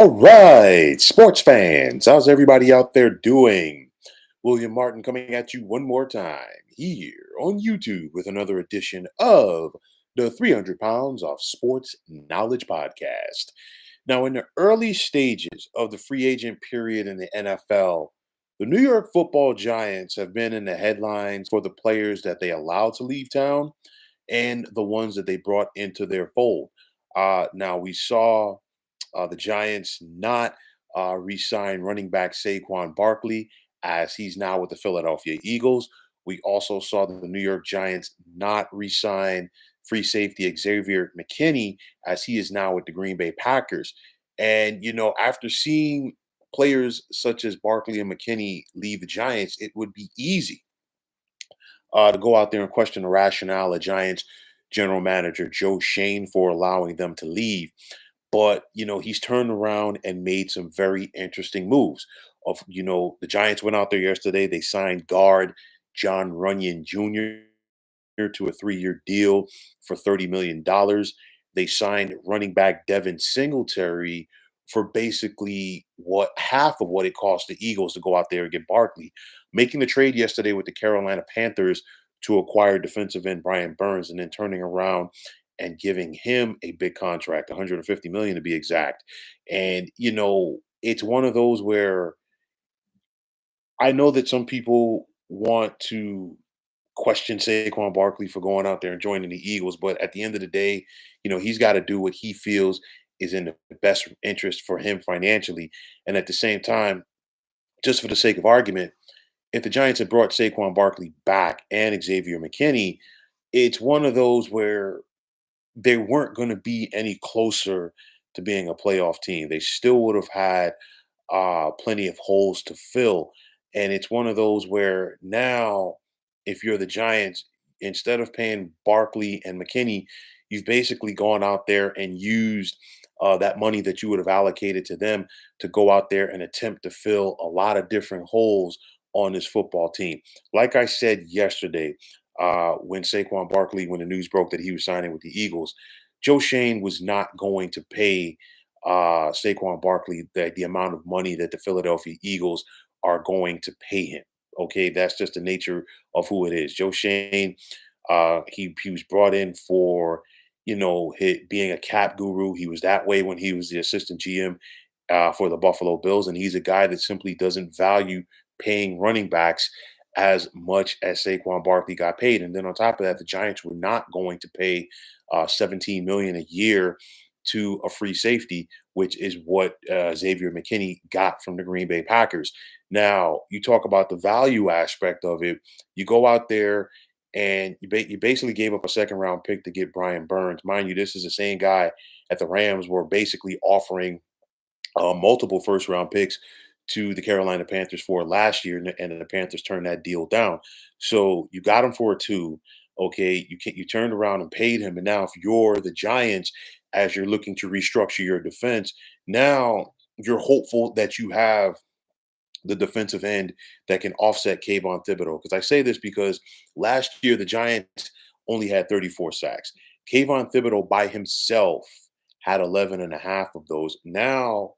All right, sports fans, how's everybody out there doing? William Martin coming at you one more time here on YouTube with another edition of the 300 Pounds of Sports Knowledge Podcast. Now, in the early stages of the free agent period in the NFL, the New York football Giants have been in the headlines for the players that they allowed to leave town and the ones that they brought into their fold. Now, we saw the Giants not re-sign running back Saquon Barkley as he's now with the Philadelphia Eagles. We also saw the New York Giants not re-sign free safety Xavier McKinney as he is now with the Green Bay Packers. And after seeing players such as Barkley and McKinney leave the Giants, it would be easy to go out there and question the rationale of Giants general manager Joe Schoen for allowing them to leave. But he's turned around and made some very interesting moves. The Giants went out there yesterday. They signed guard John Runyon Jr. to a 3-year deal for $30 million. They signed running back Devin Singletary for basically what half of what it cost the Eagles to go out there and get Barkley, making the trade yesterday with the Carolina Panthers to acquire defensive end Brian Burns, and then turning around and giving him a big contract, 150 million to be exact. And it's one of those where I know that some people want to question Saquon Barkley for going out there and joining the Eagles, but at the end of the day, he's got to do what he feels is in the best interest for him financially. And at the same time, just for the sake of argument, if the Giants had brought Saquon Barkley back and Xavier McKinney, it's one of those where they weren't going to be any closer to being a playoff team. They still would have had plenty of holes to fill. And it's one of those where now, if you're the Giants, instead of paying Barkley and McKinney, you've basically gone out there and used that money that you would have allocated to them to go out there and attempt to fill a lot of different holes on this football team. Like I said yesterday, when the news broke that he was signing with the Eagles, Joe Shane was not going to pay Saquon Barkley the amount of money that the Philadelphia Eagles are going to pay him. Okay, that's just the nature of who it is. Joe Shane, he was brought in for being a cap guru. He was that way when he was the assistant GM for the Buffalo Bills, and he's a guy that simply doesn't value paying running backs as much as Saquon Barkley got paid. And then on top of that, the Giants were not going to pay 17 million a year to a free safety, which is what Xavier McKinney got from the Green Bay Packers. Now, you talk about the value aspect of it. You go out there and you basically gave up a second round pick to get Brian Burns. Mind you, this is the same guy at the Rams were basically offering multiple first round picks to the Carolina Panthers for last year, and the Panthers turned that deal down. So you got him for a two. Okay, you turned around and paid him, and now if you're the Giants, as you're looking to restructure your defense, now you're hopeful that you have the defensive end that can offset Kayvon Thibodeau. Because I say this because last year the Giants only had 34 sacks. Kayvon Thibodeau by himself had 11 and a half of those. Now,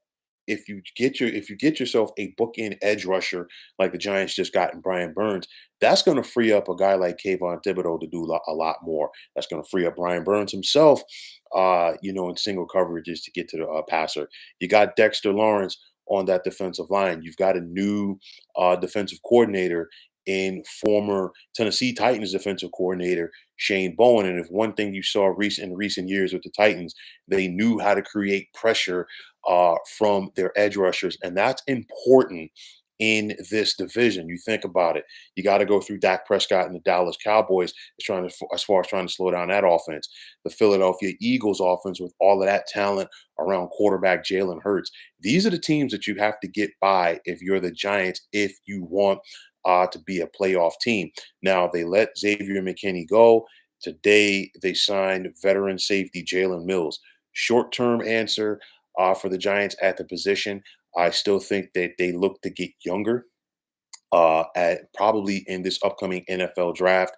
if you get yourself a bookend edge rusher like the Giants just got in Brian Burns, that's going to free up a guy like Kayvon Thibodeau to do a lot more. That's going to free up Brian Burns himself, in single coverages to get to the passer. You got Dexter Lawrence on that defensive line. You've got a new defensive coordinator in former Tennessee Titans defensive coordinator Shane Bowen. And if one thing you saw in recent years with the Titans, they knew how to create pressure from their edge rushers, and that's important in this division. You think about it, you got to go through Dak Prescott and the Dallas Cowboys as far as trying to slow down that offense. The Philadelphia Eagles offense with all of that talent around quarterback Jalen Hurts. These are the teams that you have to get by if you're the Giants, if you want to be a playoff team. Now, they let Xavier McKinney go. Today, they signed veteran safety Jalen Mills. Short-term answer for the Giants at the position. I still think that they look to get younger at probably in this upcoming NFL draft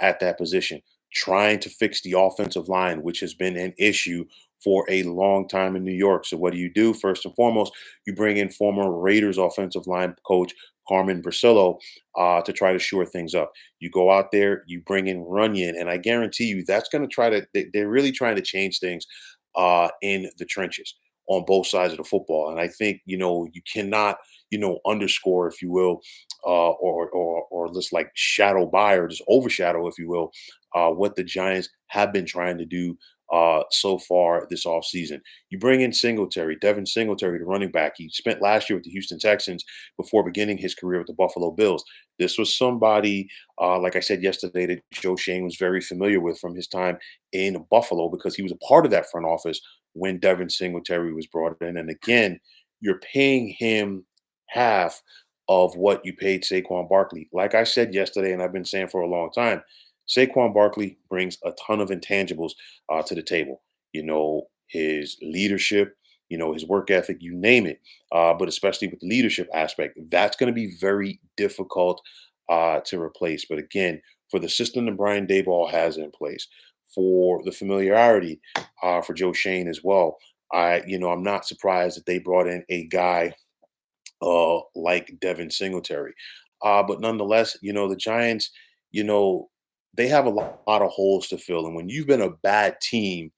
at that position, trying to fix the offensive line, which has been an issue for a long time in New York. So what do you do? First and foremost, you bring in former Raiders offensive line coach Carmen Brasillo to try to shore things up. You go out there, you bring in Runyon, and I guarantee you that's going to try to. They're really trying to change things in the trenches on both sides of the football. And I think you cannot underscore, if you will, or just like shadow by or just overshadow, if you will, what the Giants have been trying to do so far this offseason. You bring in Singletary, Devin Singletary, the running back. He spent last year with the Houston Texans before beginning his career with the Buffalo Bills. This was somebody, like I said yesterday, that Joe Schoen was very familiar with from his time in Buffalo because he was a part of that front office when Devin Singletary was brought in. And again, you're paying him half of what you paid Saquon Barkley. Like I said yesterday, and I've been saying for a long time, Saquon Barkley brings a ton of intangibles to the table. His leadership, his work ethic, you name it. But especially with the leadership aspect, that's going to be very difficult to replace. But again, for the system that Brian Daboll has in place, for the familiarity for Joe Schoen as well, I'm not surprised that they brought in a guy like Devin Singletary. But nonetheless, the Giants, you know, they have a lot of holes to fill. And when you've been a bad team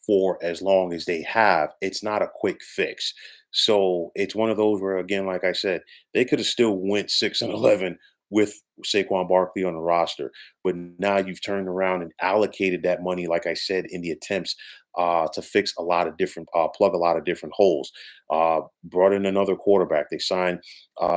for as long as they have, it's not a quick fix. So it's one of those where, again, like I said, they could have still went 6-11 with Saquon Barkley on the roster. But now you've turned around and allocated that money, like I said, in the attempts to fix a lot of different, plug a lot of different holes. Brought in another quarterback. They signed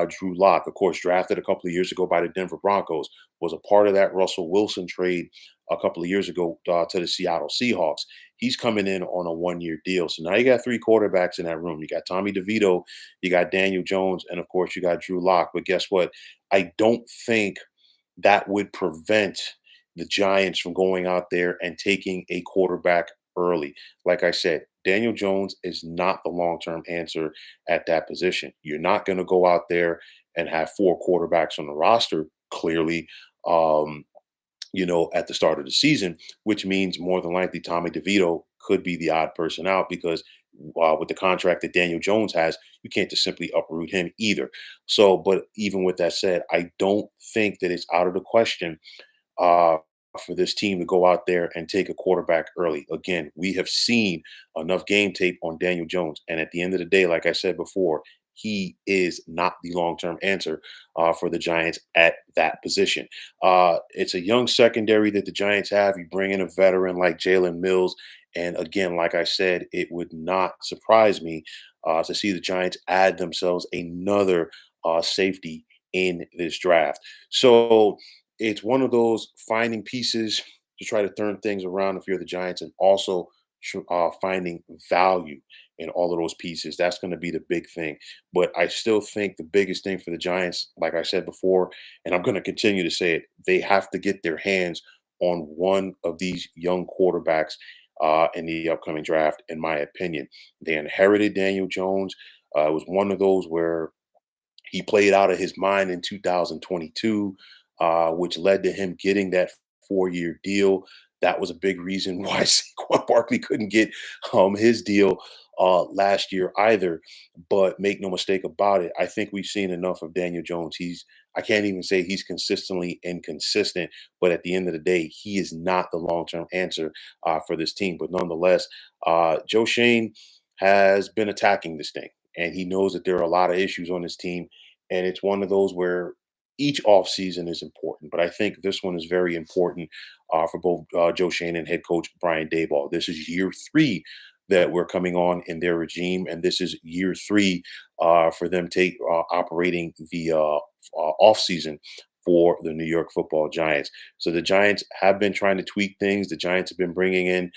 Drew Lock, of course, drafted a couple of years ago by the Denver Broncos, was a part of that Russell Wilson trade a couple of years ago to the Seattle Seahawks. He's coming in on a 1-year deal. So now you got three quarterbacks in that room. You got Tommy DeVito, you got Daniel Jones, and of course you got Drew Lock. But guess what? I don't think that would prevent the Giants from going out there and taking a quarterback early. Like I said, Daniel Jones is not the long term answer at that position. You're not going to go out there and have four quarterbacks on the roster, clearly. Um, at the start of the season, which means more than likely Tommy DeVito could be the odd person out because with the contract that Daniel Jones has, you can't just simply uproot him either. So, but even with that said, I don't think that it's out of the question uh, for this team to go out there and take a quarterback early. Again, we have seen enough game tape on Daniel Jones. And at the end of the day, like I said before, he is not the long term answer for the Giants at that position. It's a young secondary that the Giants have. You bring in a veteran like Jalen Mills. And again, like I said, it would not surprise me to see the Giants add themselves another safety in this draft. So, it's one of those finding pieces to try to turn things around if you're the Giants, and also finding value in all of those pieces. That's going to be the big thing. But I still think the biggest thing for the Giants, like I said before, and I'm going to continue to say it, they have to get their hands on one of these young quarterbacks in the upcoming draft, in my opinion. They inherited Daniel Jones. It was one of those where he played out of his mind in 2022, which led to him getting that 4-year deal. That was a big reason why Saquon Barkley couldn't get his deal last year either. But make no mistake about it, I think we've seen enough of Daniel Jones. I can't even say he's consistently inconsistent, but at the end of the day, he is not the long term answer for this team. But nonetheless, Joe Schoen has been attacking this thing, and he knows that there are a lot of issues on his team. And it's one of those where each offseason is important, but I think this one is very important for both Joe Schoen and head coach Brian Daboll. This is year 3 that we're coming on in their regime, and this is year 3 for them take operating the offseason for the New York Football Giants. So the Giants have been trying to tweak things. The Giants have been bringing in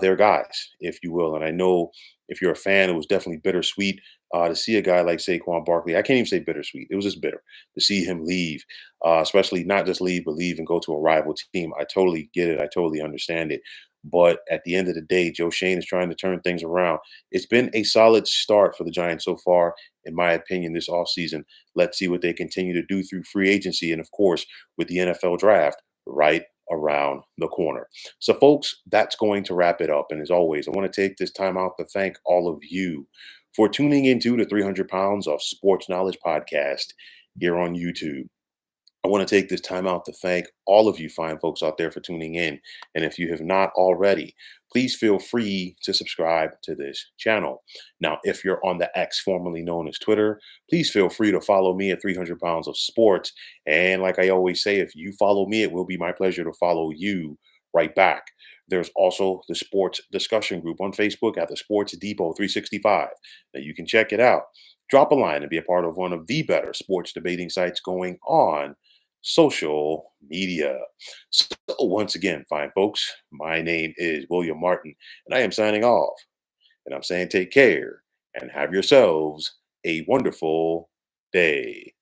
their guys, if you will. And I know if you're a fan, it was definitely bittersweet to see a guy like Saquon Barkley. I can't even say bittersweet. It was just bitter to see him leave, especially not just leave, but leave and go to a rival team. I totally get it. I totally understand it. But at the end of the day, Joe Schoen is trying to turn things around. It's been a solid start for the Giants so far, in my opinion, this offseason. Let's see what they continue to do through free agency and, of course, with the NFL draft right around the corner. So, folks, that's going to wrap it up. And as always, I want to take this time out to thank all of you for tuning into the 300 Pounds of Sports Knowledge podcast here on YouTube. I want to take this time out to thank all of you fine folks out there for tuning in. And if you have not already, please feel free to subscribe to this channel. Now, if you're on the X, formerly known as Twitter, please feel free to follow me at 300 Pounds of Sports. And like I always say, if you follow me, it will be my pleasure to follow you right back. There's also the sports discussion group on Facebook at the Sports Depot 365. Now, you can check it out. Drop a line and be a part of one of the better sports debating sites going on social media. So, once again, fine folks, my name is William Martin, and I am signing off. And I'm saying take care and have yourselves a wonderful day.